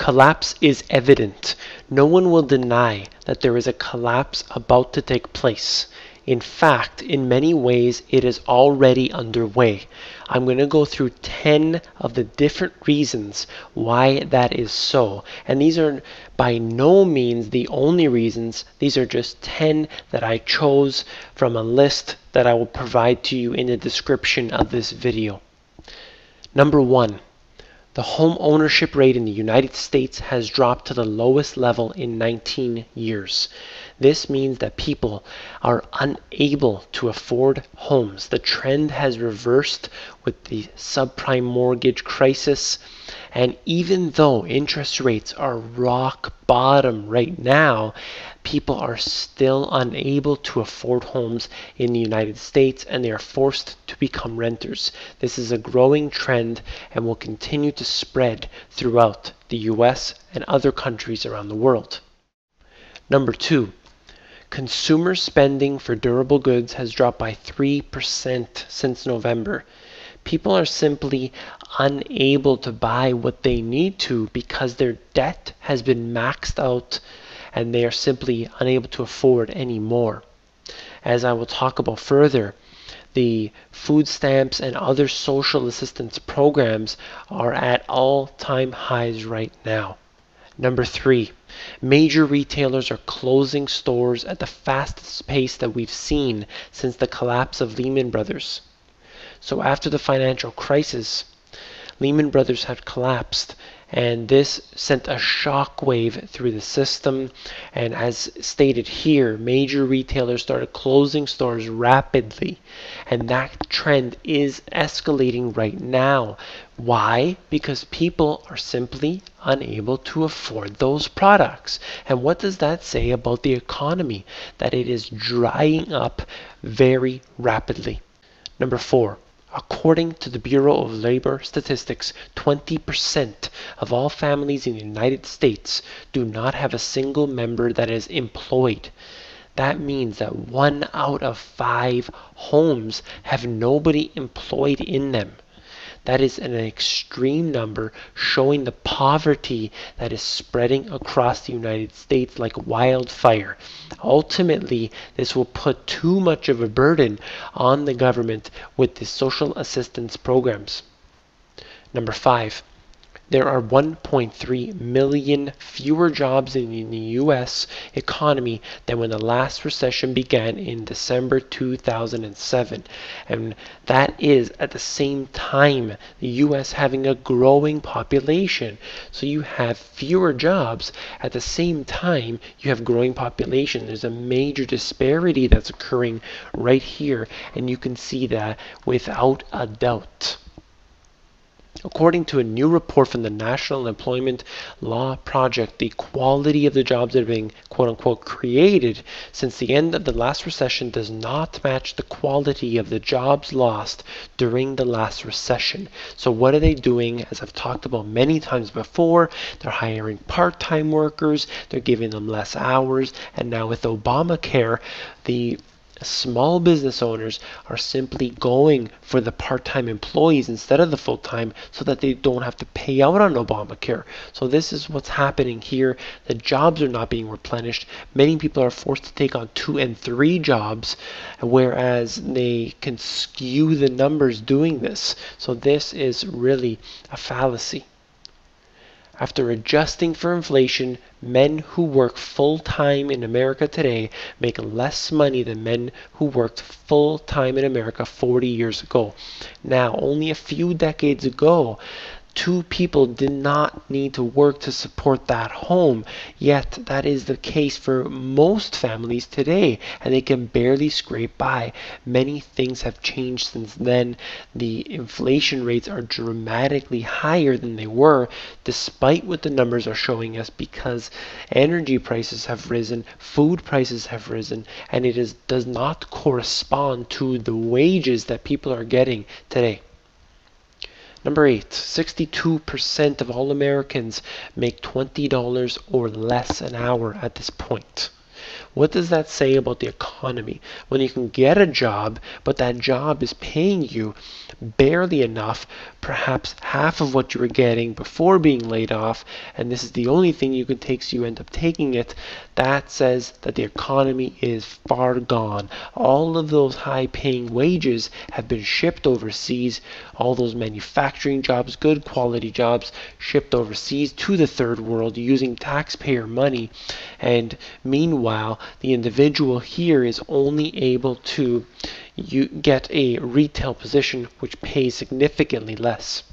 Collapse is evident. No one will deny that there is a collapse about to take place. In fact, in many ways, it is already underway. I'm going to go through 10 of the different reasons why that is so. And these are by no means the only reasons. These are just 10 that I chose from a list that I will provide to you in the description of this video. Number 1. The home ownership rate in the United States has dropped to the lowest level in 19 years. This means that people are unable to afford homes. The trend has reversed with the subprime mortgage crisis. And even though interest rates are rock bottom right now, people are still unable to afford homes in the United States, and they are forced to become renters. This is a growing trend and will continue to spread throughout the US and other countries around the world. Number 2. Consumer spending for durable goods has dropped by 3% since November. People are simply unable to buy what they need to because their debt has been maxed out and they are simply unable to afford any more. As I will talk about further, the food stamps and other social assistance programs are at all-time highs right now. Number 3, major retailers are closing stores at the fastest pace that we've seen since the collapse of Lehman Brothers. So after the financial crisis, Lehman Brothers had collapsed, and this sent a shockwave through the system. And as stated here, major retailers started closing stores rapidly, and that trend is escalating right now. Why? Because people are simply unable to afford those products. And what does that say about the economy? That it is drying up very rapidly. Number 4. According to the Bureau of Labor Statistics, 20% of all families in the United States do not have a single member that is employed. That means that 1 out of 5 homes have nobody employed in them. That is an extreme number, showing the poverty that is spreading across the United States like wildfire. Ultimately, this will put too much of a burden on the government with the social assistance programs. Number 5. There are 1.3 million fewer jobs in the U.S. economy than when the last recession began in December 2007. And that is at the same time the U.S. having a growing population. So you have fewer jobs. At the same time, you have growing population. There's a major disparity that's occurring right here, and you can see that without a doubt. According to a new report from the National Employment Law Project, the quality of the jobs that are being quote-unquote created since the end of the last recession does not match the quality of the jobs lost during the last recession. So what are they doing? As I've talked about many times before, they're hiring part-time workers, they're giving them less hours, and now with Obamacare, the small business owners are simply going for the part-time employees instead of the full-time so that they don't have to pay out on Obamacare. So this is what's happening here. The jobs are not being replenished. Many people are forced to take on 2 and 3 jobs, whereas they can skew the numbers doing this. So this is really a fallacy. After adjusting for inflation, men who work full-time in America today make less money than men who worked full-time in America 40 years ago. Now, only a few decades ago, 2 people did not need to work to support that home, yet that is the case for most families today, and they can barely scrape by. Many things have changed since then. The inflation rates are dramatically higher than they were, despite what the numbers are showing us, because energy prices have risen, food prices have risen, and it does not correspond to the wages that people are getting today. Number 8, 62% of all Americans make $20 or less an hour at this point. What does that say about the economy? When you can get a job, but that job is paying you barely enough, perhaps half of what you were getting before being laid off, and this is the only thing you can take, so you end up taking it, that says that the economy is far gone. All of those high-paying wages have been shipped overseas. All those manufacturing jobs, good quality jobs, shipped overseas to the third world using taxpayer money. And meanwhile, the individual here is only able to get a retail position which pays significantly less.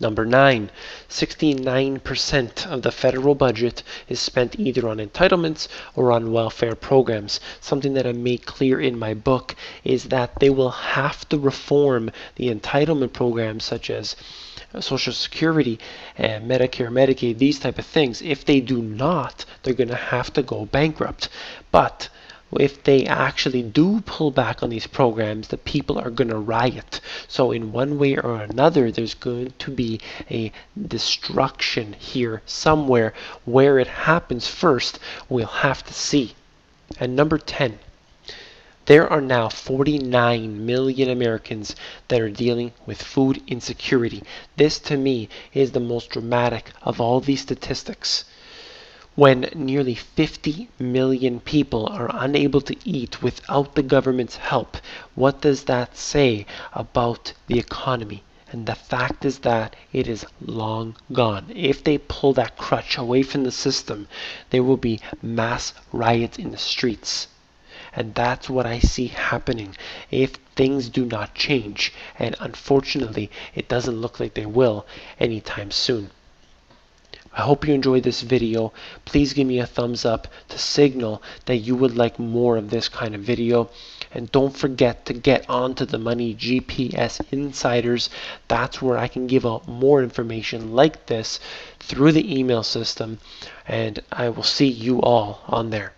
Number 9, 69% of the federal budget is spent either on entitlements or on welfare programs. Something that I make clear in my book is that they will have to reform the entitlement programs such as Social Security and Medicare, Medicaid, these type of things. If they do not, they're going to have to go bankrupt. But if they actually do pull back on these programs, the people are going to riot. So in one way or another, there's going to be a destruction here somewhere. Where it happens first, we'll have to see. And number 10, there are now 49 million Americans that are dealing with food insecurity. This, to me, is the most dramatic of all these statistics. When nearly 50 million people are unable to eat without the government's help, what does that say about the economy? And the fact is that it is long gone. If they pull that crutch away from the system, there will be mass riots in the streets. And that's what I see happening if things do not change. And unfortunately, it doesn't look like they will anytime soon. I hope you enjoyed this video. Please give me a thumbs up to signal that you would like more of this kind of video. And don't forget to get onto the Money GPS Insiders. That's where I can give out more information like this through the email system. And I will see you all on there.